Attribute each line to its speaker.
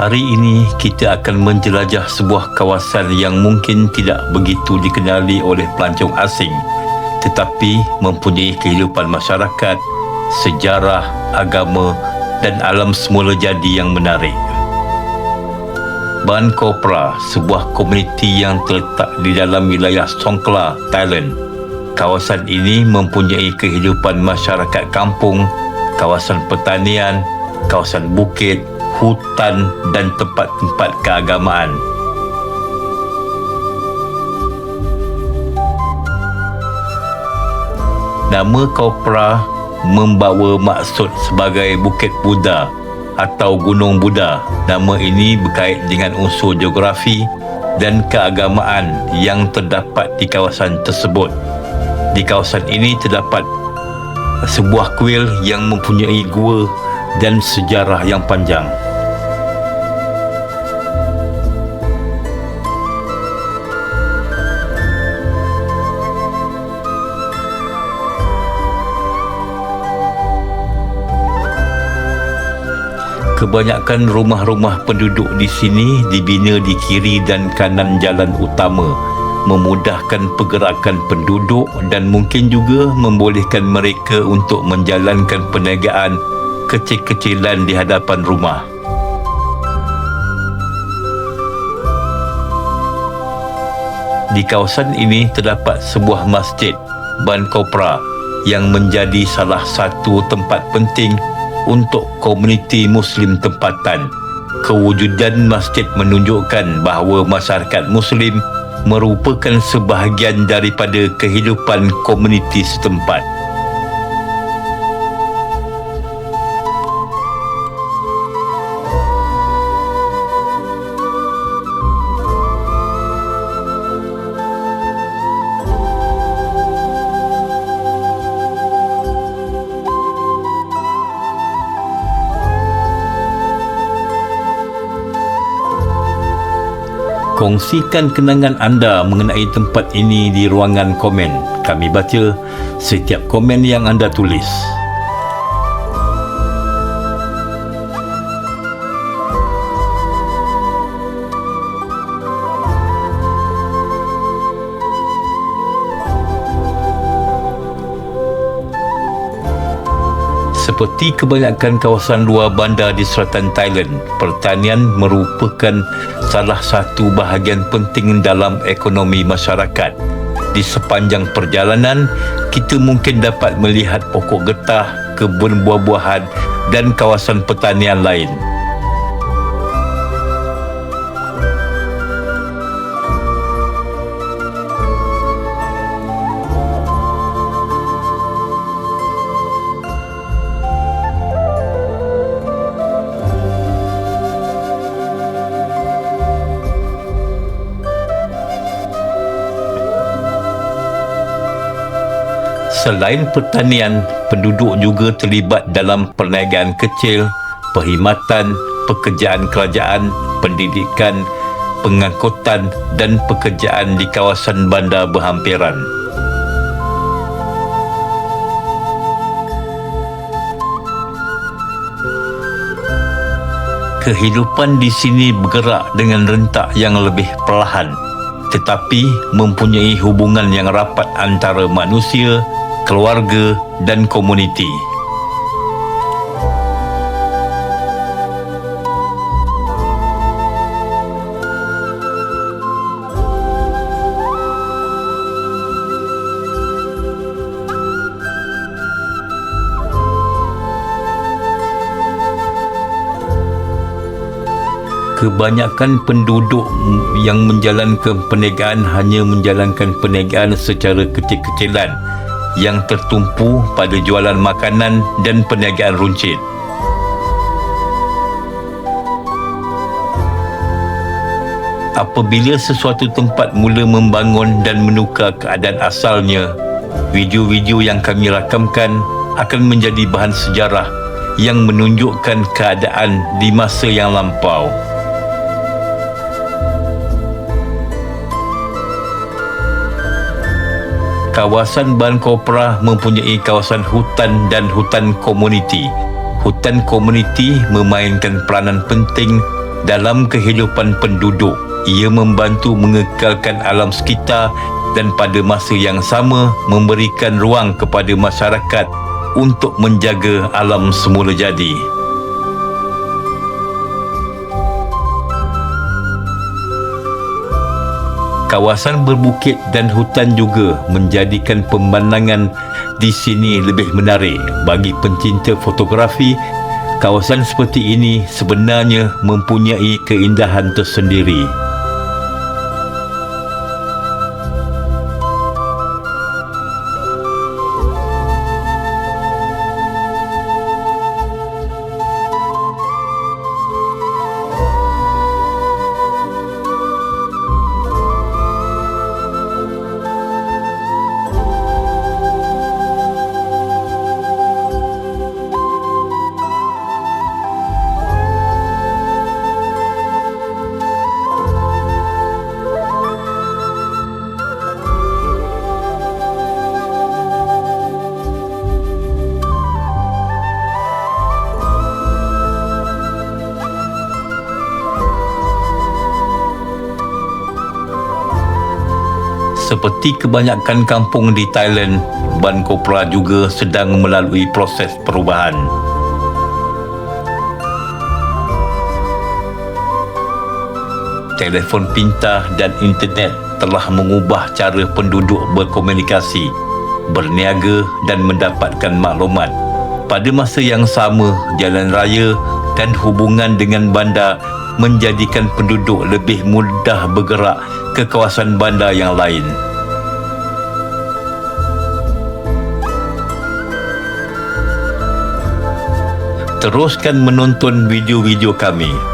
Speaker 1: Hari ini kita akan menjelajah sebuah kawasan yang mungkin tidak begitu dikenali oleh pelancong asing, tetapi mempunyai kehidupan masyarakat, sejarah, agama dan alam semula jadi yang menarik. Ban Kopra, sebuah komuniti yang terletak di dalam wilayah Songkhla, Thailand. Kawasan ini mempunyai kehidupan masyarakat kampung, kawasan pertanian, kawasan bukit, hutan dan tempat-tempat keagamaan. Nama Kopra membawa maksud sebagai Bukit Buddha atau Gunung Buddha. Nama ini berkait dengan unsur geografi dan keagamaan yang terdapat di kawasan tersebut. Di kawasan ini terdapat sebuah kuil yang mempunyai gua dan sejarah yang panjang. Kebanyakan rumah-rumah penduduk di sini dibina di kiri dan kanan jalan utama, memudahkan pergerakan penduduk dan mungkin juga membolehkan mereka untuk menjalankan perniagaan kecil-kecilan di hadapan rumah. Di kawasan ini terdapat sebuah masjid, Ban Kopra, yang menjadi salah satu tempat penting untuk komuniti Muslim tempatan. Kewujudan masjid menunjukkan bahawa masyarakat Muslim merupakan sebahagian daripada kehidupan komuniti setempat. Kongsikan kenangan anda mengenai tempat ini di ruangan komen. Kami baca setiap komen yang anda tulis. Seperti kebanyakan kawasan luar bandar di selatan Thailand, pertanian merupakan salah satu bahagian penting dalam ekonomi masyarakat. Di sepanjang perjalanan, kita mungkin dapat melihat pokok getah, kebun buah-buahan dan kawasan pertanian lain. Selain pertanian, penduduk juga terlibat dalam perniagaan kecil, perkhidmatan, pekerjaan kerajaan, pendidikan, pengangkutan dan pekerjaan di kawasan bandar berhampiran. Kehidupan di sini bergerak dengan rentak yang lebih perlahan, tetapi mempunyai hubungan yang rapat antara manusia, keluarga dan komuniti. Kebanyakan penduduk yang menjalankan perniagaan hanya menjalankan perniagaan secara kecil-kecilan yang tertumpu pada jualan makanan dan perniagaan runcit. Apabila sesuatu tempat mula membangun dan menukar keadaan asalnya, video-video yang kami rakamkan akan menjadi bahan sejarah yang menunjukkan keadaan di masa yang lampau. Kawasan Ban Kopra mempunyai kawasan hutan dan hutan komuniti. Hutan komuniti memainkan peranan penting dalam kehidupan penduduk. Ia membantu mengekalkan alam sekitar dan pada masa yang sama memberikan ruang kepada masyarakat untuk menjaga alam semula jadi. Kawasan berbukit dan hutan juga menjadikan pemandangan di sini lebih menarik. Bagi pencinta fotografi, kawasan seperti ini sebenarnya mempunyai keindahan tersendiri. Seperti kebanyakan kampung di Thailand, Ban Kopra juga sedang melalui proses perubahan. Telefon pintar dan internet telah mengubah cara penduduk berkomunikasi, berniaga dan mendapatkan maklumat. Pada masa yang sama, jalan raya dan hubungan dengan bandar menjadikan penduduk lebih mudah bergerak ke kawasan bandar yang lain. Teruskan menonton video-video kami.